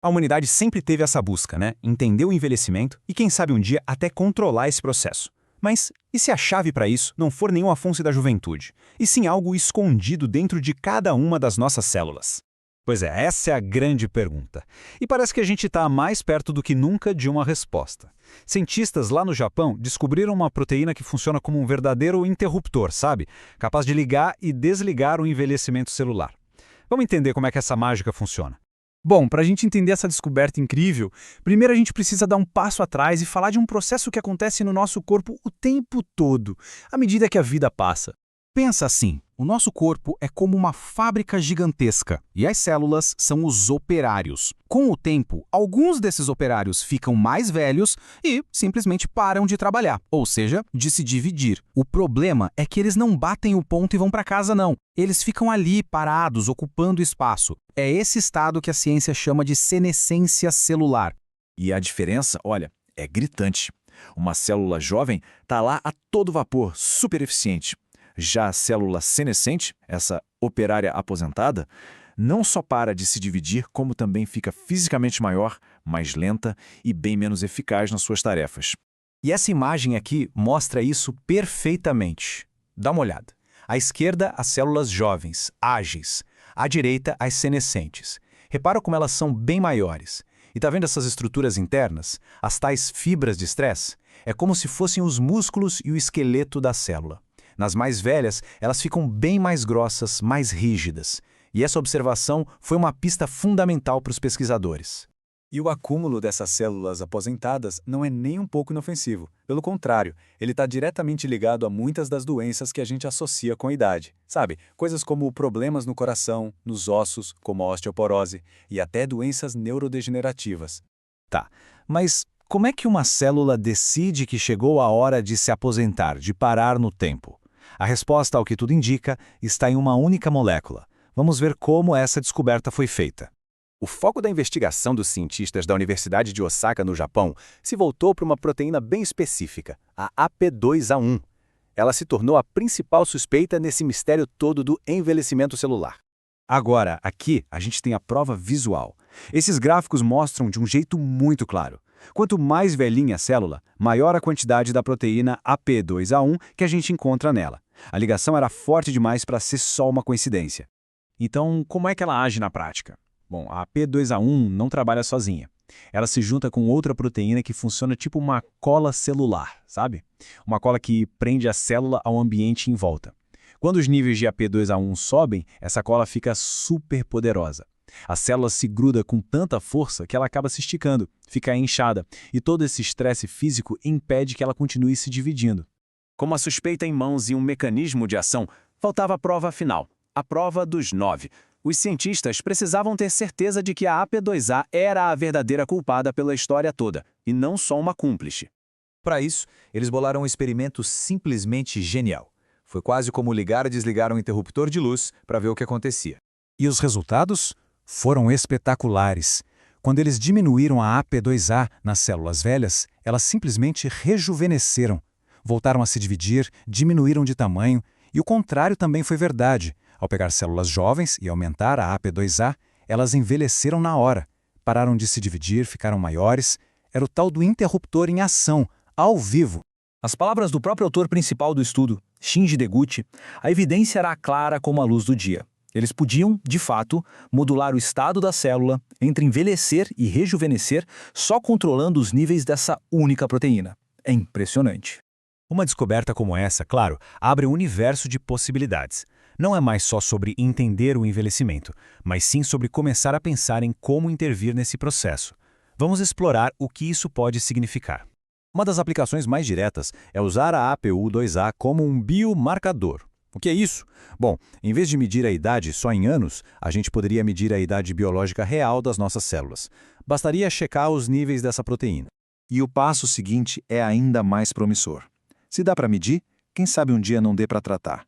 A humanidade sempre teve essa busca, né? Entender o envelhecimento e, quem sabe um dia, até controlar esse processo. Mas e se a chave para isso não for nenhum Afonso da juventude, e sim algo escondido dentro de cada uma das nossas células? Pois é, essa é a grande pergunta. E parece que a gente está mais perto do que nunca de uma resposta. Cientistas lá no Japão descobriram uma proteína que funciona como um verdadeiro interruptor, sabe? Capaz de ligar e desligar o envelhecimento celular. Vamos entender como é que essa mágica funciona. Bom, para a gente entender essa descoberta incrível, primeiro a gente precisa dar um passo atrás e falar de um processo que acontece no nosso corpo o tempo todo, à medida que a vida passa. Pensa assim, o nosso corpo é como uma fábrica gigantesca e as células são os operários. Com o tempo, alguns desses operários ficam mais velhos e simplesmente param de trabalhar, ou seja, de se dividir. O problema é que eles não batem o ponto e vão para casa, não. Eles ficam ali, parados, ocupando espaço. É esse estado que a ciência chama de senescência celular. E a diferença, olha, é gritante. Uma célula jovem está lá a todo vapor, super eficiente. Já a célula senescente, essa operária aposentada, não só para de se dividir, como também fica fisicamente maior, mais lenta e bem menos eficaz nas suas tarefas. E essa imagem aqui mostra isso perfeitamente. Dá uma olhada. À esquerda, as células jovens, ágeis. À direita, as senescentes. Repara como elas são bem maiores. E tá vendo essas estruturas internas? As tais fibras de estresse? É como se fossem os músculos e o esqueleto da célula. Nas mais velhas, elas ficam bem mais grossas, mais rígidas. E essa observação foi uma pista fundamental para os pesquisadores. E o acúmulo dessas células aposentadas não é nem um pouco inofensivo. Pelo contrário, ele está diretamente ligado a muitas das doenças que a gente associa com a idade. Sabe, coisas como problemas no coração, nos ossos, como a osteoporose, e até doenças neurodegenerativas. Tá, mas como é que uma célula decide que chegou a hora de se aposentar, de parar no tempo? A resposta, ao que tudo indica, está em uma única molécula. Vamos ver como essa descoberta foi feita. O foco da investigação dos cientistas da Universidade de Osaka, no Japão, se voltou para uma proteína bem específica, a AP2A1. Ela se tornou a principal suspeita nesse mistério todo do envelhecimento celular. Agora, aqui, a gente tem a prova visual. Esses gráficos mostram de um jeito muito claro. Quanto mais velhinha a célula, maior a quantidade da proteína AP2A1 que a gente encontra nela. A ligação era forte demais para ser só uma coincidência. Então, como é que ela age na prática? Bom, a AP2A1 não trabalha sozinha. Ela se junta com outra proteína que funciona tipo uma cola celular, sabe? Uma cola que prende a célula ao ambiente em volta. Quando os níveis de AP2A1 sobem, essa cola fica super poderosa. A célula se gruda com tanta força que ela acaba se esticando, fica inchada, e todo esse estresse físico impede que ela continue se dividindo. Com a suspeita em mãos e um mecanismo de ação, faltava a prova final, a prova dos 9. Os cientistas precisavam ter certeza de que a AP2A era a verdadeira culpada pela história toda, e não só uma cúmplice. Para isso, eles bolaram um experimento simplesmente genial. Foi quase como ligar e desligar um interruptor de luz para ver o que acontecia. E os resultados foram espetaculares. Quando eles diminuíram a AP2A nas células velhas, elas simplesmente rejuvenesceram. Voltaram a se dividir, diminuíram de tamanho, e o contrário também foi verdade. Ao pegar células jovens e aumentar a AP2A, elas envelheceram na hora. Pararam de se dividir, ficaram maiores. Era o tal do interruptor em ação, ao vivo. As palavras do próprio autor principal do estudo, Shinji Deguchi, a evidência era clara como a luz do dia. Eles podiam, de fato, modular o estado da célula entre envelhecer e rejuvenescer só controlando os níveis dessa única proteína. É impressionante. Uma descoberta como essa, claro, abre um universo de possibilidades. Não é mais só sobre entender o envelhecimento, mas sim sobre começar a pensar em como intervir nesse processo. Vamos explorar o que isso pode significar. Uma das aplicações mais diretas é usar a APU2A como um biomarcador. O que é isso? Bom, em vez de medir a idade só em anos, a gente poderia medir a idade biológica real das nossas células. Bastaria checar os níveis dessa proteína. E o passo seguinte é ainda mais promissor. Se dá para medir, quem sabe um dia não dê para tratar.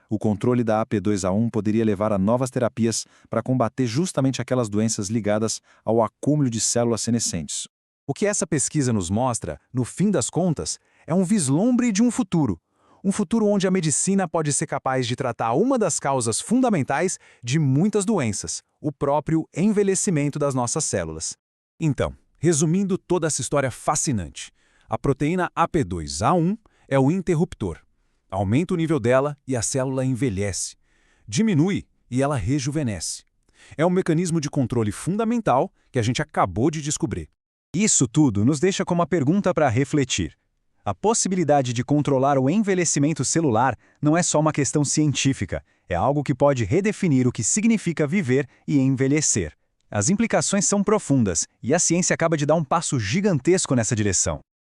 O controle da AP2A1 poderia levar a novas terapias para combater justamente aquelas doenças ligadas ao acúmulo de células senescentes. O que essa pesquisa nos mostra, no fim das contas, é um vislumbre de um futuro. Um futuro onde a medicina pode ser capaz de tratar uma das causas fundamentais de muitas doenças, o próprio envelhecimento das nossas células. Então, resumindo toda essa história fascinante, a proteína AP2A1 é o interruptor. Aumenta o nível dela e a célula envelhece. Diminui e ela rejuvenesce. É um mecanismo de controle fundamental que a gente acabou de descobrir. Isso tudo nos deixa com uma pergunta para refletir. A possibilidade de controlar o envelhecimento celular não é só uma questão científica, é algo que pode redefinir o que significa viver e envelhecer. As implicações são profundas e a ciência acaba de dar um passo gigantesco nessa direção.